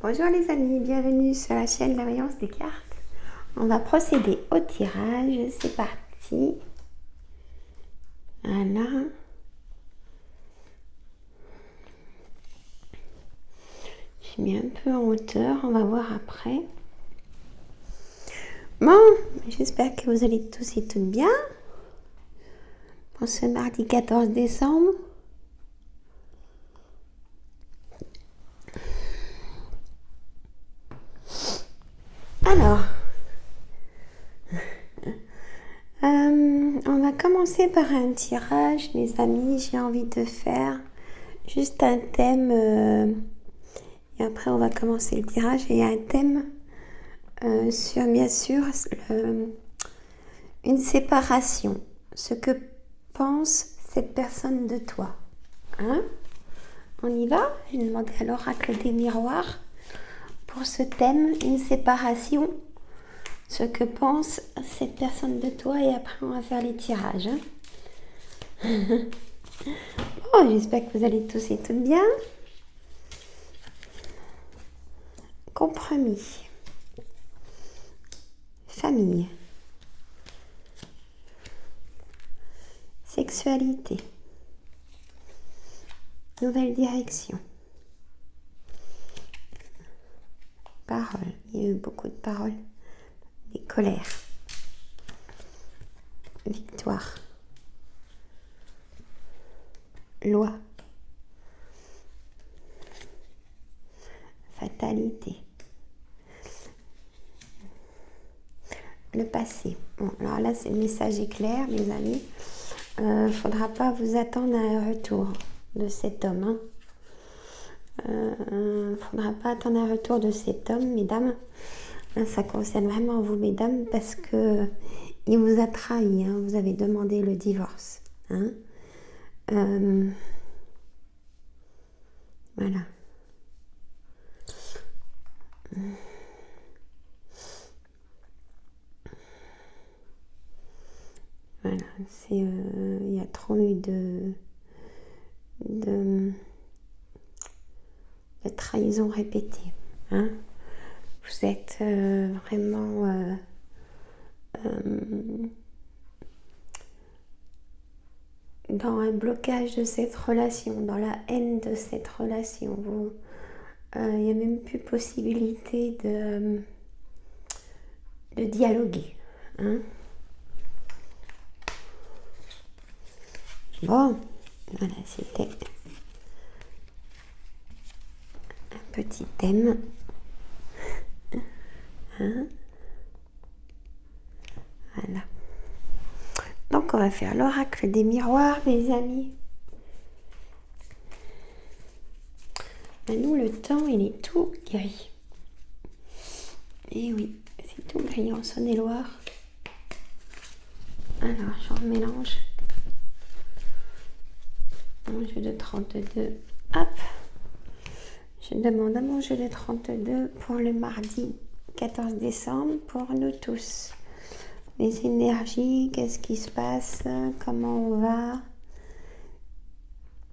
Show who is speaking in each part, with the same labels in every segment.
Speaker 1: Bonjour les amis, bienvenue sur la chaîne La Voyance des cartes. On va procéder au tirage, c'est parti. Voilà. J'ai mis un peu en hauteur, on va voir après. Bon, j'espère que vous allez tous et toutes bien. Pour ce mardi 14 décembre. Alors, on va commencer par un tirage, mes amis. J'ai envie de faire juste un thème et après on va commencer le tirage. Et un thème sur, bien sûr, une séparation. Ce que pense cette personne de toi. Hein? On y va? Je vais demander à l'oracle des miroirs pour ce thème, une séparation. Ce que pense cette personne de toi, et après on va faire les tirages. Bon, j'espère que vous allez tous et toutes bien. Compromis. Famille. Sexualité. Nouvelle direction. Parole. Il y a eu beaucoup de paroles. Des colères. Victoire. Loi. Fatalité. Le passé. Bon, alors là, le message est clair, mes amis. Faudra pas vous attendre à un retour de cet homme. Faudra pas attendre un retour de cet homme, mesdames. Ça concerne vraiment vous, mesdames, parce que il vous a trahi. Hein. Vous avez demandé le divorce. Hein. Voilà. Voilà. C'est, il y a trop eu de trahison répétée. Hein. Vous êtes vraiment dans un blocage de cette relation, dans la haine de cette relation. Il n'y a même plus possibilité de dialoguer. Hein. Bon, voilà, c'était un petit thème. Hein. Voilà. Donc on va faire l'oracle des miroirs, mes amis. Nous, le temps, il est tout gris. Et oui, c'est tout gris en Saône-et-Loire. Alors, j'en mélange. Mon jeu de 32. Hop. Je demande à mon jeu de 32 pour le mardi 14 décembre pour nous tous. Les énergies, qu'est-ce qui se passe, comment on va.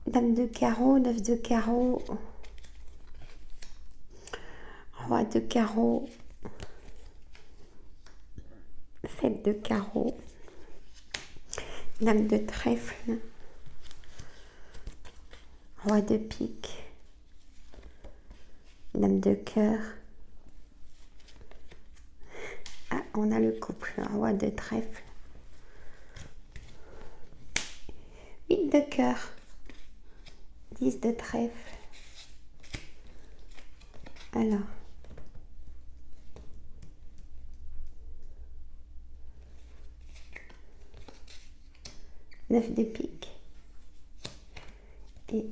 Speaker 1: Dame de carreau, 9 de carreau, roi de carreau, 7 de carreau, dame de trèfle, roi de pique, dame de cœur. Ah, on a le couple, roi de trèfle, 8 de cœur, 10 de trèfle. Alors, neuf de pique et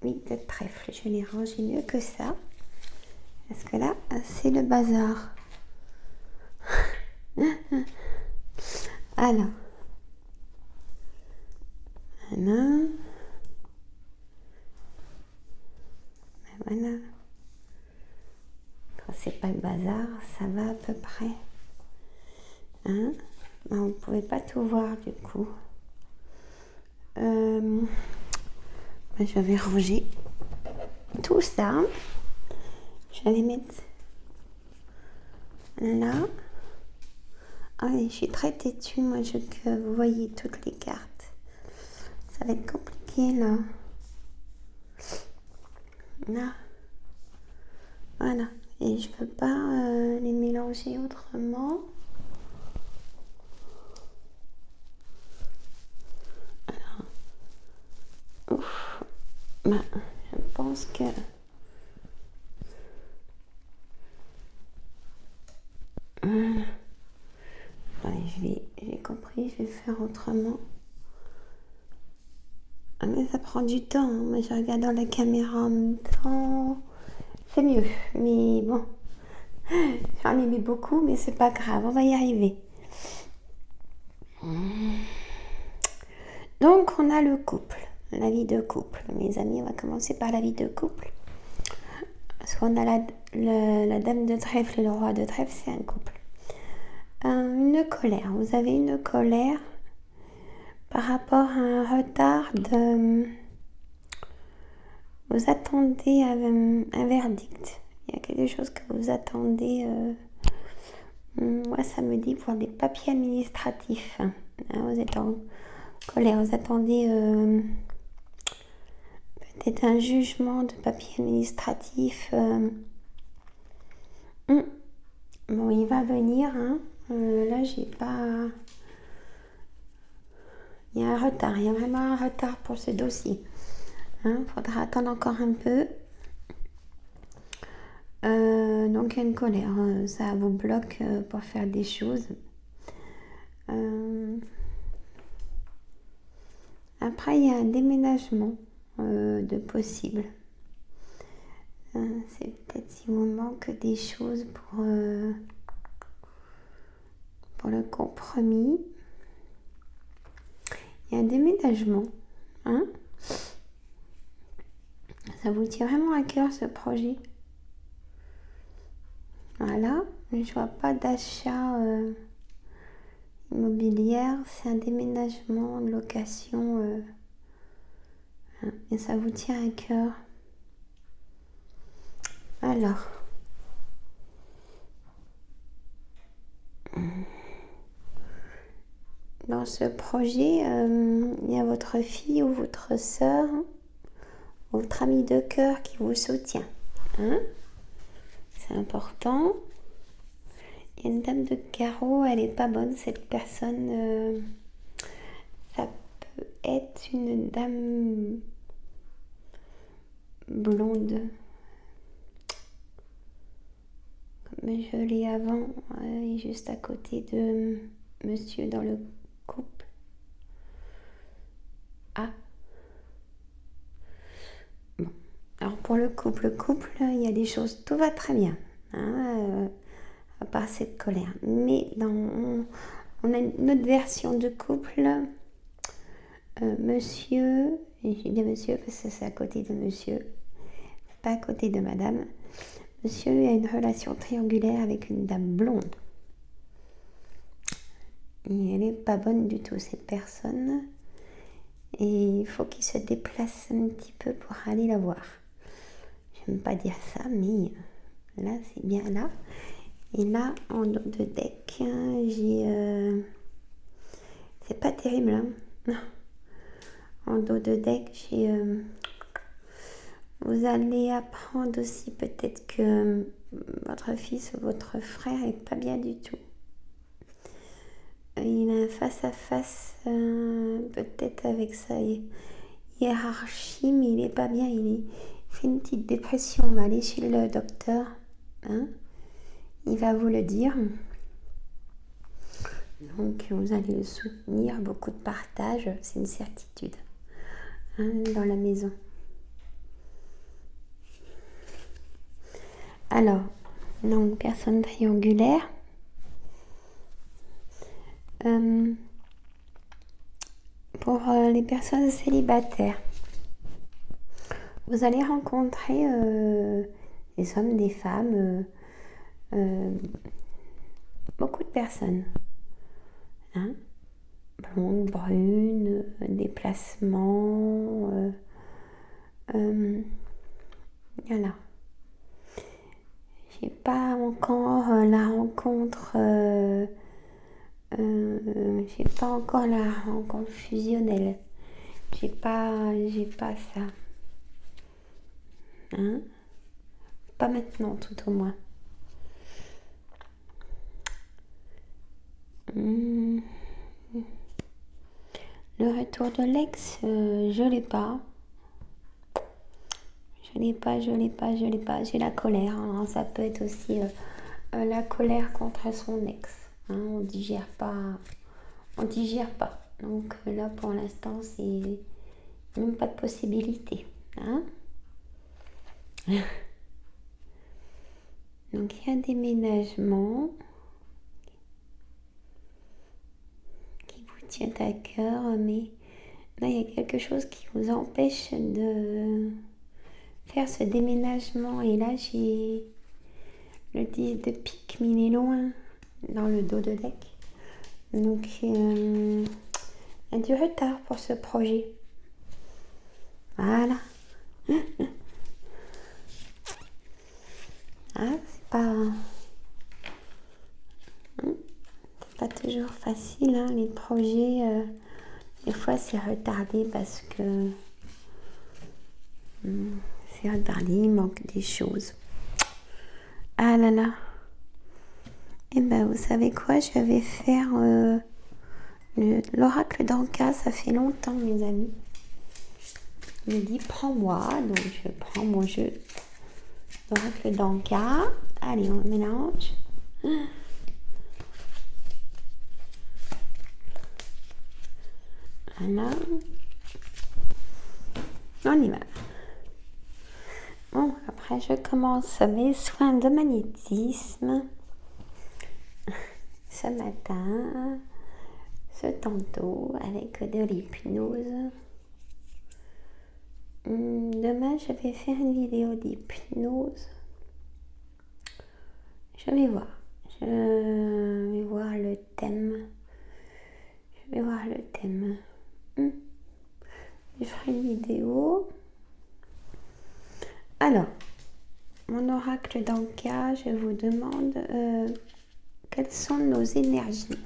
Speaker 1: 8 de trèfle. Je l'ai rangé mieux que ça, parce que là, c'est le bazar. Alors, voilà. Voilà. Quand c'est pas le bazar, ça va à peu près. Hein? Ben, vous ne pouvez pas tout voir du coup. Ben, je vais ranger tout ça. Je vais mettre là. Ah, je suis très têtue, moi je veux que vous voyez toutes les cartes. Ça va être compliqué là. Là. Voilà. Et je peux pas les mélanger autrement. Alors. Ouf. Bah, je pense que... Voilà. Ouais, j'ai compris, je vais faire autrement. Ah, mais ça prend du temps, hein. Moi je regarde dans la caméra en même temps. C'est mieux, mais bon. J'en ai mis beaucoup, mais c'est pas grave, on va y arriver. Donc on a le couple, la vie de couple. Mes amis, on va commencer par la vie de couple. Parce qu'on a la dame de trèfle et le roi de trèfle, c'est un couple. Une colère, vous avez une colère par rapport à un retard de... Vous attendez un verdict. Il y a quelque chose que vous attendez. Moi, ça me dit pour des papiers administratifs. Hein, vous êtes en colère. Vous attendez peut-être un jugement de papiers administratifs. Bon, il va venir. Hein. Là, j'ai pas... Il y a un retard. Il y a vraiment un retard pour ce dossier. Faudra attendre encore un peu. Donc il y a une colère, ça vous bloque pour faire des choses. Après il y a un déménagement de possible. C'est peut-être s'il vous manque des choses pour le compromis. Il y a un déménagement. Hein, ça vous tient vraiment à cœur ce projet. Voilà, je vois pas d'achat immobilière, c'est un déménagement, une location, et ça vous tient à cœur. Alors, dans ce projet, il y a votre fille ou votre sœur, votre ami de cœur qui vous soutient. Hein, c'est important. Il y a une dame de carreau, elle est pas bonne, cette personne. Ça peut être une dame blonde. Comme je l'ai avant, elle est juste à côté de monsieur dans le couple. Ah. Bon. Alors pour le couple, il y a des choses, tout va très bien. Hein, à part cette colère. Mais on a une autre version de couple. Monsieur, et je dis monsieur parce que c'est à côté de monsieur, pas à côté de madame. Monsieur a une relation triangulaire avec une dame blonde. Et elle n'est pas bonne du tout, cette personne. Et il faut qu'il se déplace un petit peu pour aller la voir. J'aime pas dire ça, mais là, c'est bien là. Et là, en dos de deck, j'ai... c'est pas terrible, hein. Non. En dos de deck, j'ai... vous allez apprendre aussi peut-être que votre fils ou votre frère est pas bien du tout. Il a un face-à-face peut-être avec sa hiérarchie, mais il est pas bien. Il fait une petite dépression. On va aller chez le docteur. Hein, il va vous le dire. Donc vous allez le soutenir, beaucoup de partage, c'est une certitude, hein, dans la maison. Alors, donc personne triangulaire. Pour les personnes célibataires, vous allez rencontrer des hommes, des femmes, beaucoup de personnes. Hein, blondes, brunes, déplacements, voilà. j'ai pas encore la rencontre. J'ai pas encore la rencontre fusionnelle. J'ai pas ça. Hein? Pas maintenant, tout au moins. Le retour de l'ex, je l'ai pas. Je l'ai pas. J'ai la colère. Hein. Ça peut être aussi la colère contre son ex. Hein. On digère pas. Donc là, pour l'instant, c'est même pas de possibilité. Hein. Donc il y a un déménagement qui vous tient à cœur, mais là, il y a quelque chose qui vous empêche de faire ce déménagement. Et là, j'ai le 10 de pique, mais il est loin dans le dos de deck. Donc, il y a du retard pour ce projet. Voilà. Ah, c'est pas toujours facile, hein, les projets. Des fois, c'est retardé parce que c'est retardé, il manque des choses. Ah là là. Eh ben, vous savez quoi, je vais faire l'oracle d'Anka. Ça fait longtemps, mes amis. Il me dit, prends-moi. Donc, je prends mon jeu d'oracle d'Anka. Allez, on mélange. Voilà. On y va. Bon, après, je commence mes soins de magnétisme. Ce matin, ce tantôt, avec de l'hypnose. Demain, je vais faire une vidéo d'hypnose. Je vais voir. Je vais voir le thème. Je ferai une vidéo. Alors, mon oracle d'Anka, je vous demande quelles sont nos énergies.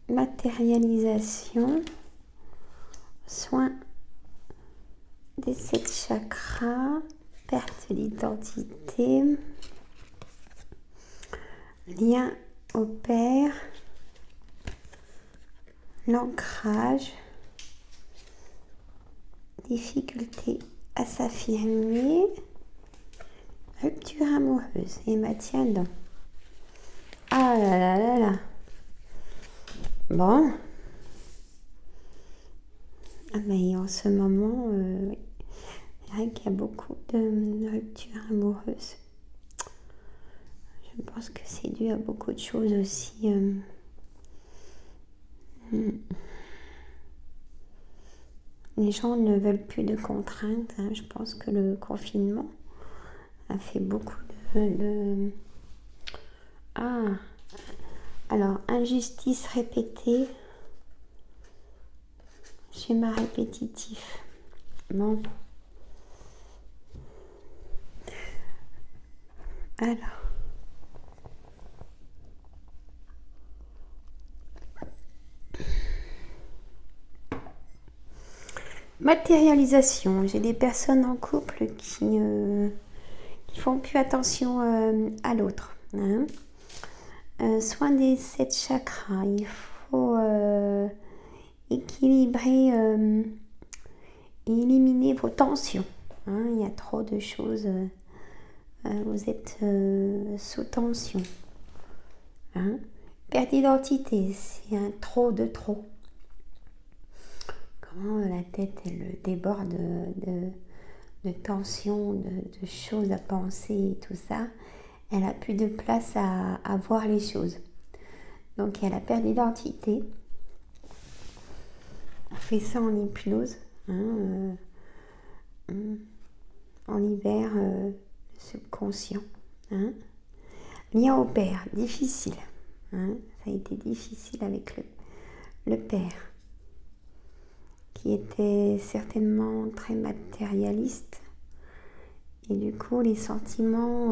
Speaker 1: Matérialisation, soin des 7 chakras, perte d'identité, lien au père, l'ancrage, difficulté à s'affirmer, rupture amoureuse et maintien dans. Ah là là là là. Bon. Ah mais en ce moment, c'est vrai qu'il y a beaucoup de ruptures amoureuses. Je pense que c'est dû à beaucoup de choses aussi. Les gens ne veulent plus de contraintes. Hein. Je pense que le confinement a fait beaucoup de... Ah, alors, injustice répétée, schéma répétitif. Bon. Alors. Matérialisation. J'ai des personnes en couple qui font plus attention à l'autre. Hein. Soin des 7 chakras. Il faut équilibrer et éliminer vos tensions. Hein. Il y a trop de choses. Vous êtes sous tension. Hein. Perte d'identité. C'est un trop de trop. Comment la tête elle déborde de tensions, de choses à penser et tout ça. Elle n'a plus de place à voir les choses. Donc elle a perdu d'identité. On fait ça en hypnose. Hein, on libère le subconscient. Hein. Lien au père, difficile. Hein, ça a été difficile avec le père, qui était certainement très matérialiste Et du coup, les sentiments,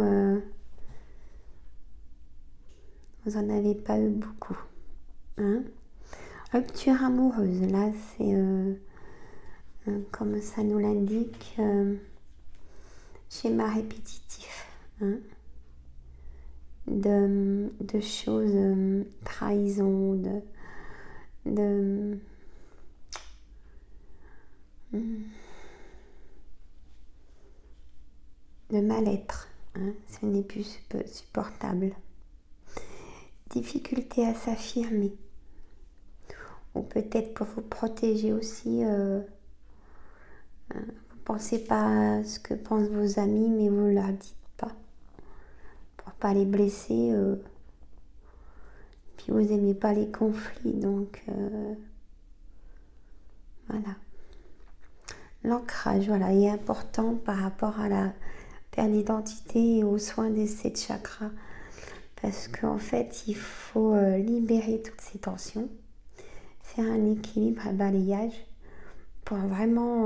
Speaker 1: vous en avez pas eu beaucoup. Hein? Rupture amoureuse, là, c'est comme ça nous l'indique, schéma répétitif. Hein? De choses, trahison, de mal-être. Hein? Ce n'est plus supportable. Difficulté à s'affirmer. Ou peut-être pour vous protéger aussi, vous pensez pas à ce que pensent vos amis, mais vous leur dites pas. Pour pas les blesser. Puis vous aimez pas les conflits, donc voilà. L'ancrage, voilà, est important par rapport à la perte d'identité et aux soins des 7 chakras. Parce qu'en fait, il faut libérer toutes ces tensions, faire un équilibre, un balayage pour vraiment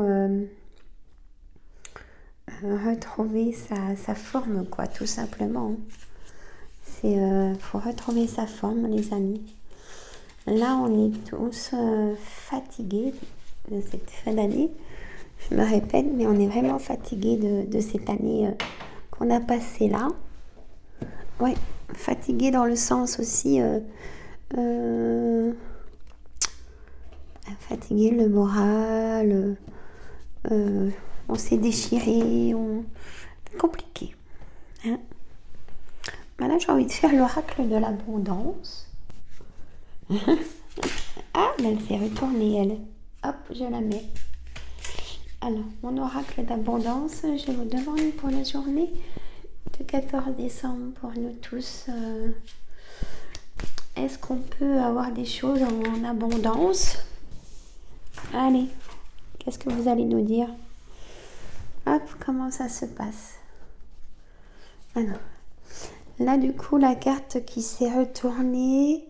Speaker 1: retrouver sa forme, quoi, tout simplement. Faut retrouver sa forme, les amis. Là, on est tous fatigués de cette fin d'année. Je me répète, mais on est vraiment fatigués de cette année qu'on a passée là. Ouais, fatigués dans le sens aussi... fatigué, le moral, on s'est déchiré, compliqué. Hein? Là, j'ai envie de faire l'oracle de l'abondance. Ah, elle s'est retournée, elle. Hop, je la mets. Alors, mon oracle d'abondance, je vous demande pour la journée de 14 décembre pour nous tous. Est-ce qu'on peut avoir des choses en abondance? Allez, qu'est-ce que vous allez nous dire? Hop, comment ça se passe? Alors, là, du coup, la carte qui s'est retournée,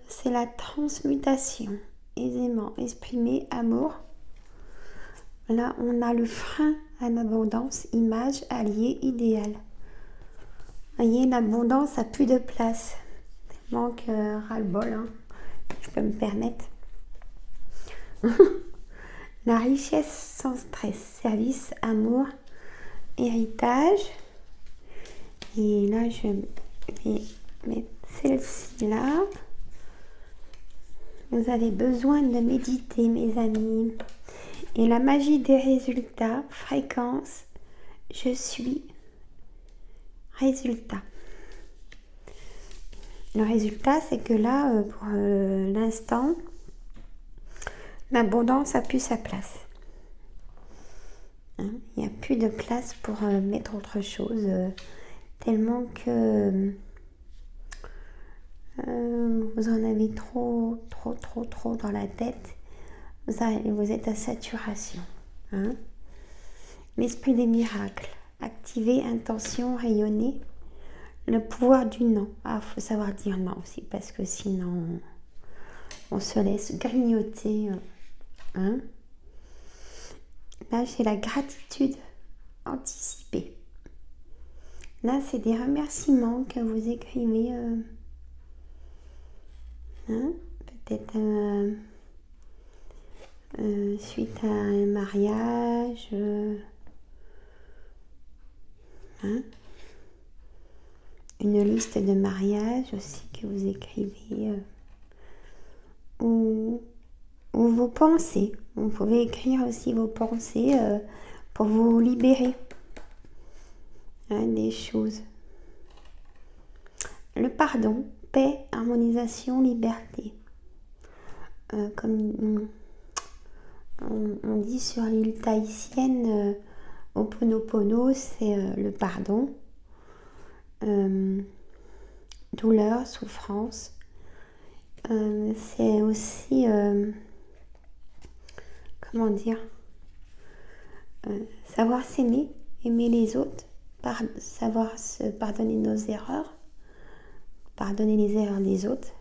Speaker 1: c'est la transmutation. Aisément exprimé, amour. Là, on a le frein à l'abondance, image, allié, idéal. Vous voyez, l'abondance a plus de place. Manque ras-le-bol, hein. Je peux me permettre. La richesse sans stress, service, amour, héritage. Et là, je vais mettre celle-ci là. Vous avez besoin de méditer, mes amis. Et la magie des résultats, fréquence, je suis, résultat. Le résultat, c'est que là, pour l'instant, l'abondance a plus sa place. Hein? Il n'y a plus de place pour mettre autre chose, tellement que vous en avez trop dans la tête. Vous êtes à saturation. Hein? L'esprit des miracles. Activer, intention, rayonner. Le pouvoir du non. Ah, faut savoir dire non aussi, parce que sinon, on se laisse grignoter. Hein? Là, j'ai la gratitude anticipée. Là, c'est des remerciements que vous écrivez. Hein? Peut-être suite à un mariage. Hein? Une liste de mariage aussi que vous écrivez. Ou vos pensées. Vous pouvez écrire aussi vos pensées pour vous libérer, hein, des choses. Le pardon, paix, harmonisation, liberté. Comme on dit sur l'île tahitienne, Ho'oponopono, c'est le pardon. Douleur, souffrance. C'est aussi, comment dire, savoir s'aimer, aimer les autres, savoir se pardonner nos erreurs, pardonner les erreurs des autres.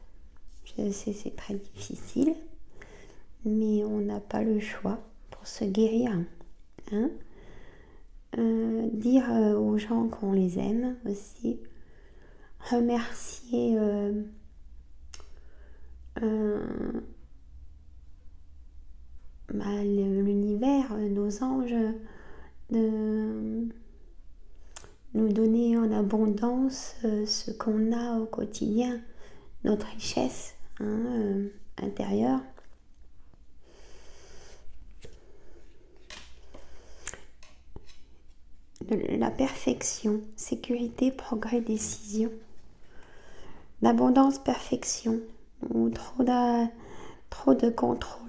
Speaker 1: Je sais, c'est très difficile, mais on n'a pas le choix pour se guérir. Hein? dire aux gens qu'on les aime aussi, remercier l'univers, nos anges, de nous donner en abondance ce qu'on a au quotidien, notre richesse intérieure. La perfection, sécurité, progrès, décision. L'abondance, perfection, ou trop de contrôle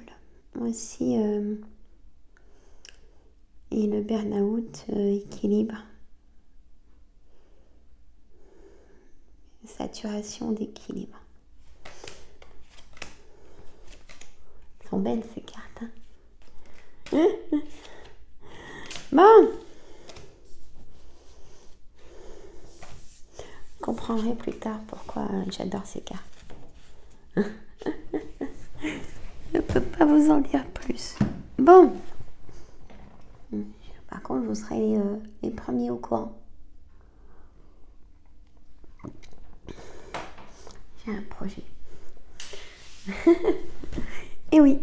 Speaker 1: aussi. Et le burn-out, équilibre. Saturation d'équilibre. Elles sont belles ces cartes. Hein. Bon. Vous comprendrez plus tard pourquoi j'adore ces cartes. Je ne peux pas vous en dire plus. Bon. Par contre, vous serez les premiers au courant. J'ai un projet. Et oui.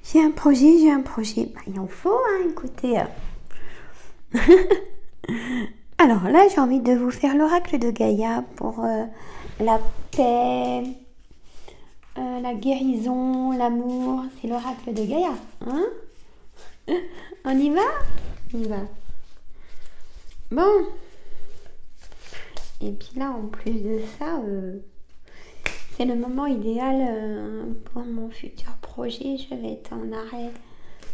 Speaker 1: J'ai un projet. Bah, il en faut, écoutez. Alors là, j'ai envie de vous faire l'oracle de Gaïa pour la paix, la guérison, l'amour. C'est l'oracle de Gaïa. Hein? On y va? On y va. Bon. Et puis là, en plus de ça, c'est le moment idéal pour mon futur projet. Je vais être en arrêt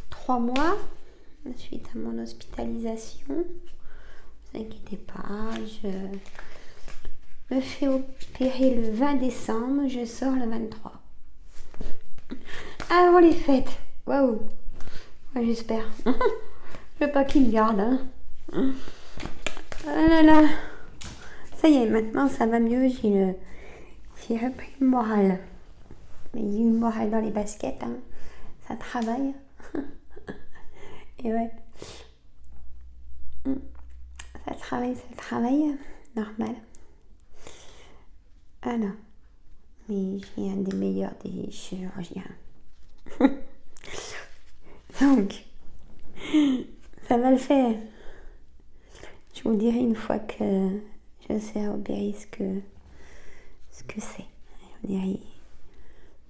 Speaker 1: 3 mois suite à mon hospitalisation. Ne vous inquiétez pas, je me fais opérer le 20 décembre, je sors le 23. Avant les fêtes. Waouh. Ouais, j'espère. Je veux pas qu'il me garde. Ah là là. Ça y est, maintenant ça va mieux, j'ai repris le moral. Mais il y a eu le moral dans les baskets, ça travaille. Et ouais. Ça travaille, normal. Alors, mais j'ai un des meilleurs des chirurgiens. Donc, ça va le faire. Je vous dirai une fois que je sais à Aubéry ce que c'est. Je vous dirai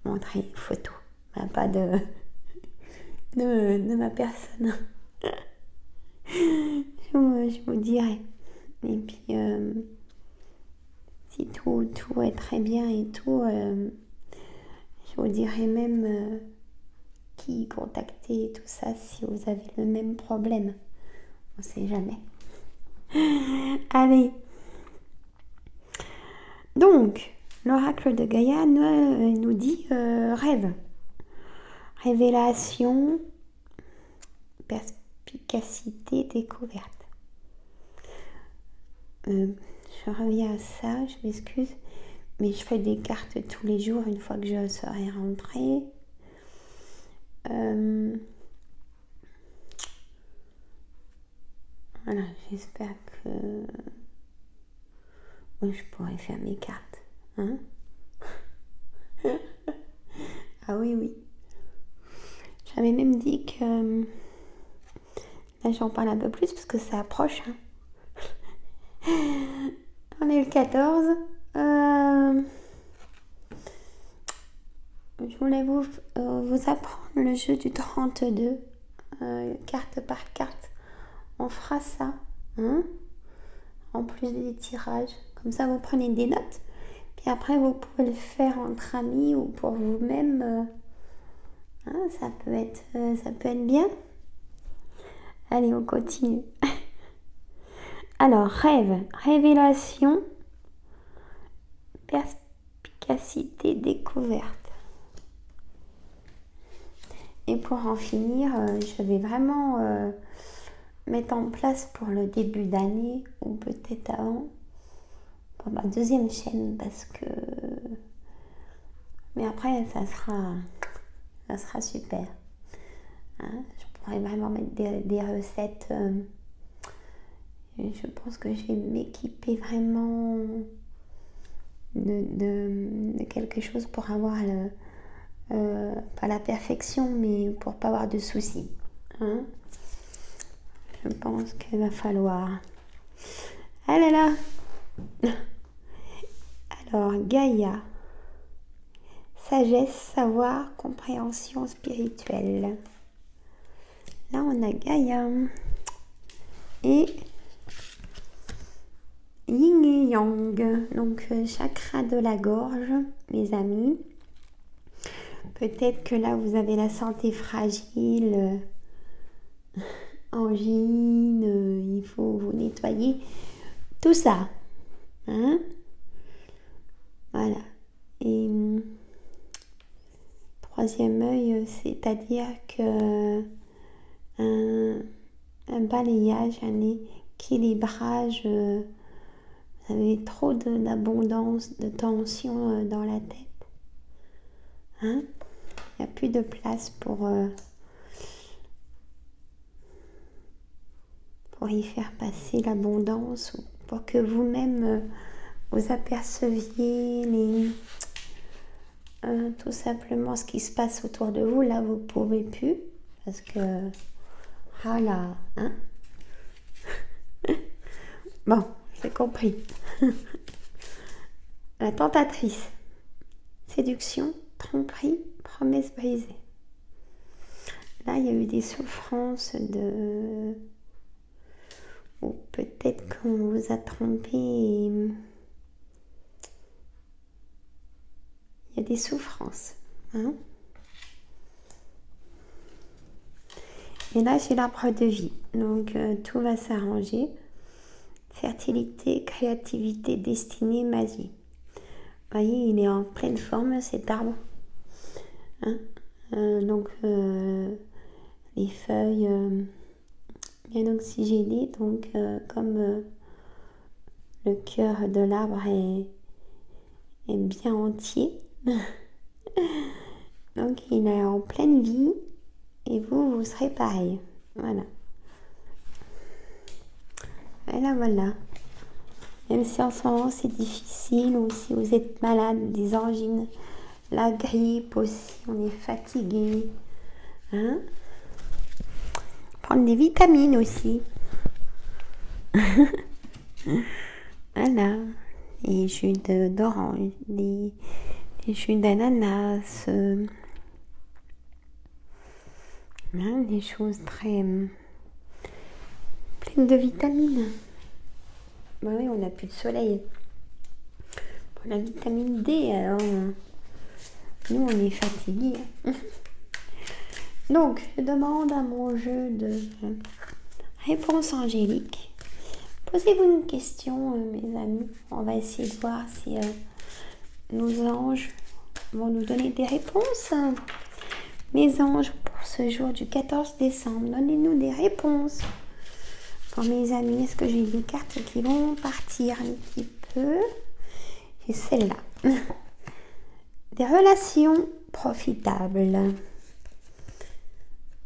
Speaker 1: montrer une photo, pas de ma personne. Je vous dirai. Et puis, si tout est très bien et tout, je vous dirai même qui contacter et tout ça si vous avez le même problème. On ne sait jamais. Allez. Donc, l'oracle de Gaïa nous dit rêve, révélation, perspicacité, découverte. Je reviens à ça, je m'excuse, mais je fais des cartes tous les jours une fois que je serai rentrée. Voilà, j'espère que je pourrai faire mes cartes. Ah oui. J'avais même dit que là j'en parle un peu plus parce que ça approche. On est le 14. Je voulais vous apprendre le jeu du 32, carte par carte. On fera ça, en plus des tirages. Comme ça, vous prenez des notes. Puis après, vous pouvez le faire entre amis ou pour vous-même. Ça peut être bien. Allez, on continue. Alors, rêve, révélation, perspicacité, découverte. Et pour en finir, je vais vraiment mettre en place pour le début d'année, ou peut-être avant, pour ma deuxième chaîne, parce que... Mais après, ça sera super. Je pourrais vraiment mettre des recettes. Je pense que je vais m'équiper vraiment de quelque chose pour avoir pas la perfection, mais pour pas avoir de soucis. Hein. Je pense qu'il va falloir. Ah là là. Alors, Gaïa. Sagesse, savoir, compréhension spirituelle. Là, on a Gaïa. Et Yin et Yang. Donc, chakra de la gorge, mes amis. Peut-être que là, vous avez la santé fragile, angine, il faut vous nettoyer. Tout ça. Hein? Voilà. Et troisième œil, c'est-à-dire que un balayage, un équilibrage, vous avez trop d'abondance, de tension dans la tête. Hein? Il n'y a plus de place pour y faire passer l'abondance, ou pour que vous-même vous aperceviez tout simplement ce qui se passe autour de vous. Là, vous ne pouvez plus, parce que ah là, hein. Bon, j'ai compris. La tentatrice, séduction, tromperie, promesse brisée. Là, il y a eu des souffrances ou peut-être qu'on vous a trompé. Il y a des souffrances. Hein. Et là, j'ai l'arbre de vie. Donc, tout va s'arranger. Fertilité, créativité, destinée, magie. Vous voyez, il est en pleine forme, cet arbre. Hein. Donc, les feuilles bien oxygénées. Donc, comme le cœur de l'arbre est bien entier. Donc, il est en pleine vie. Et vous serez pareil. Voilà. Et là, voilà. Même si en ce moment c'est difficile, ou si vous êtes malade, des angines, la grippe aussi, on est fatigué. Hein? Prendre des vitamines aussi. Voilà. Les jus d'orange, les jus d'ananas. Hein, des choses très pleines de vitamines. Bah oui, on n'a plus de soleil. Pour la vitamine D, alors nous on est fatigués. Donc, je demande à mon jeu de réponse angélique. Posez-vous une question, mes amis. On va essayer de voir si nos anges vont nous donner des réponses. Mes anges, pour ce jour du 14 décembre, donnez-nous des réponses. Pour mes amis, est-ce que j'ai des cartes qui vont partir un petit peu? J'ai celle-là. Des relations profitables.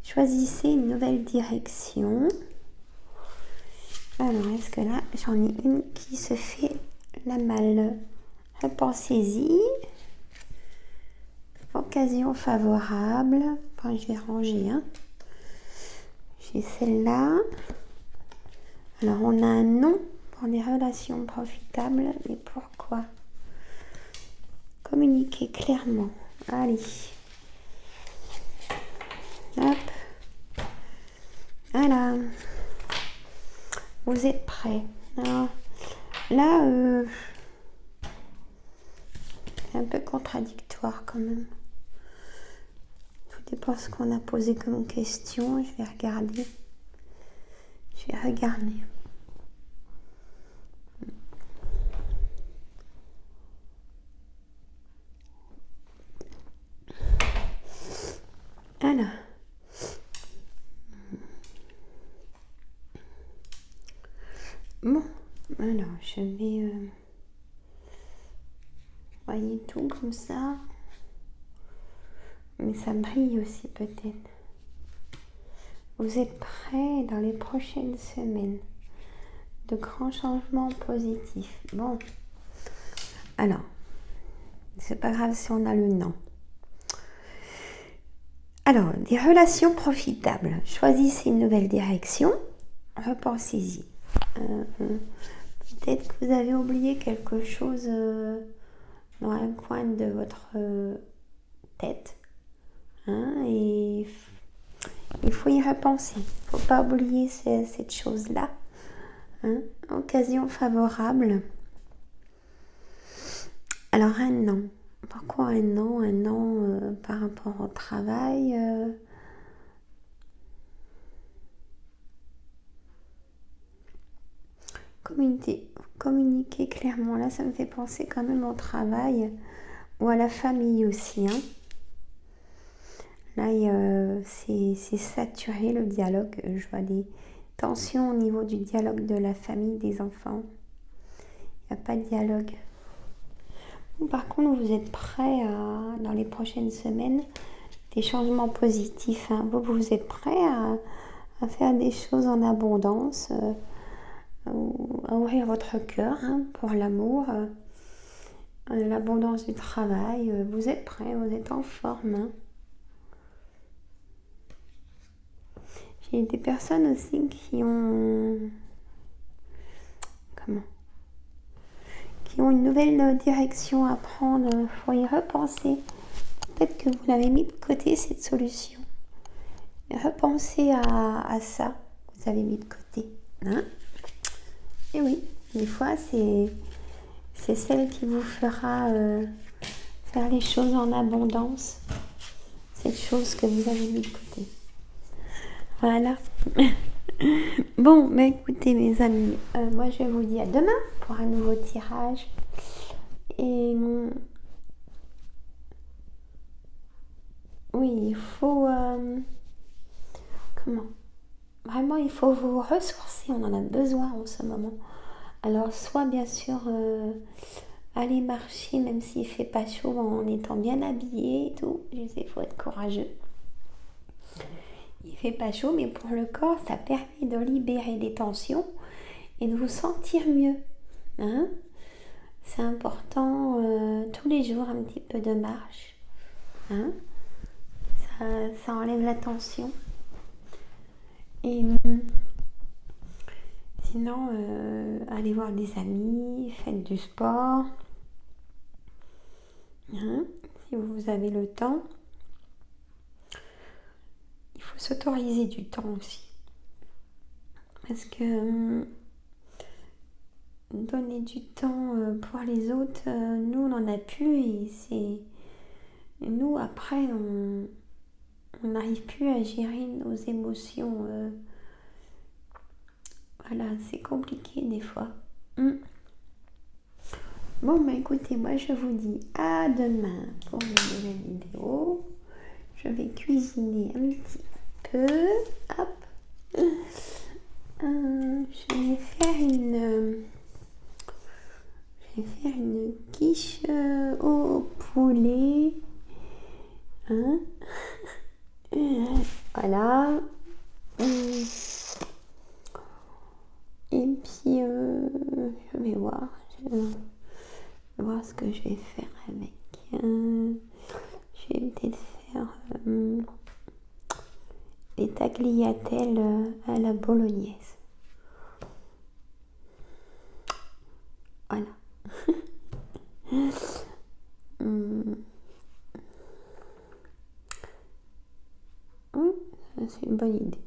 Speaker 1: Choisissez une nouvelle direction. Alors, est-ce que là, j'en ai une qui se fait la malle? Repensez-y. Occasion favorable. Enfin, je vais ranger. Hein. J'ai celle-là. Alors, on a un nom pour les relations profitables. Mais pourquoi? Communiquer clairement. Allez. Hop. Voilà. Vous êtes prêts. Alors, là, c'est un peu contradictoire quand même. Tout dépend de ce qu'on a posé comme question. Je vais regarder. Alors. Bon, alors je vais voyez tout comme ça, mais ça brille aussi peut-être. vous êtes prêts dans les prochaines semaines. De grands changements positifs. Bon, alors, c'est pas grave si on a le non. Alors, des relations profitables. Choisissez une nouvelle direction. Repensez-y. Peut-être que vous avez oublié quelque chose dans un coin de votre tête. Et il faut y repenser. Il ne faut pas oublier cette chose-là. Occasion favorable. Alors un non. Pourquoi un non? Un non par rapport au travail. Communiquer clairement. Là, ça me fait penser quand même au travail ou à la famille aussi. Là, c'est saturé le dialogue. Je vois des tensions au niveau du dialogue de la famille, des enfants. Il n'y a pas de dialogue. Par contre, vous êtes prêts dans les prochaines semaines, des changements positifs. Vous êtes prêts à faire des choses en abondance, à ouvrir votre cœur pour l'amour, l'abondance du travail. Vous êtes prêts, vous êtes en forme. J'ai des personnes aussi qui ont une nouvelle direction à prendre. Il faut y repenser. Peut-être que vous l'avez mis de côté, cette solution. Et repensez à ça que vous avez mis de côté. Et oui, des fois, c'est celle qui vous fera faire les choses en abondance. Cette chose que vous avez mis de côté. Voilà. Bon, écoutez mes amis, moi je vous dis à demain pour un nouveau tirage. Et oui, il faut... Vraiment, il faut vous ressourcer, on en a besoin en ce moment. Alors, soit bien sûr, aller marcher même s'il ne fait pas chaud en étant bien habillé et tout. Je sais, il faut être courageux. Il fait pas chaud, mais pour le corps, ça permet de libérer des tensions et de vous sentir mieux. C'est important, tous les jours, un petit peu de marche. Ça enlève la tension. Et sinon, allez voir des amis, faites du sport. Si vous avez le temps. Il faut s'autoriser du temps aussi. Parce que donner du temps pour les autres, nous on en a plus et nous après on n'arrive plus à gérer nos émotions. Voilà, c'est compliqué des fois. Bon, écoutez, moi je vous dis à demain pour une nouvelle vidéo. Je vais cuisiner un petit peu. Hop. Je vais faire une quiche au poulet. Voilà. Et puis, je vais voir. Je vais voir ce que je vais faire avec. Je vais peut-être faire des tagliatelles à la bolognaise. Voilà. C'est une bonne idée.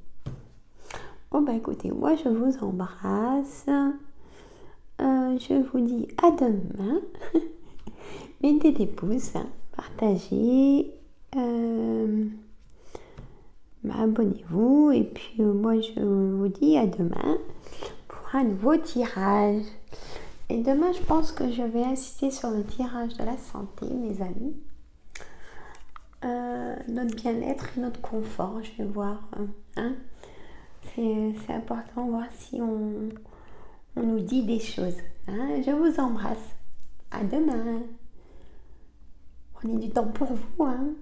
Speaker 1: Bon, écoutez, moi je vous embrasse. Je vous dis à demain. Mettez des pouces, partagez, abonnez-vous. Et puis moi je vous dis à demain pour un nouveau tirage. Et demain je pense que je vais insister sur le tirage de la santé, mes amis. Notre bien-être et notre confort, je vais voir. C'est important de voir si on nous dit des choses. Je vous embrasse. À demain. Prenez du temps pour vous.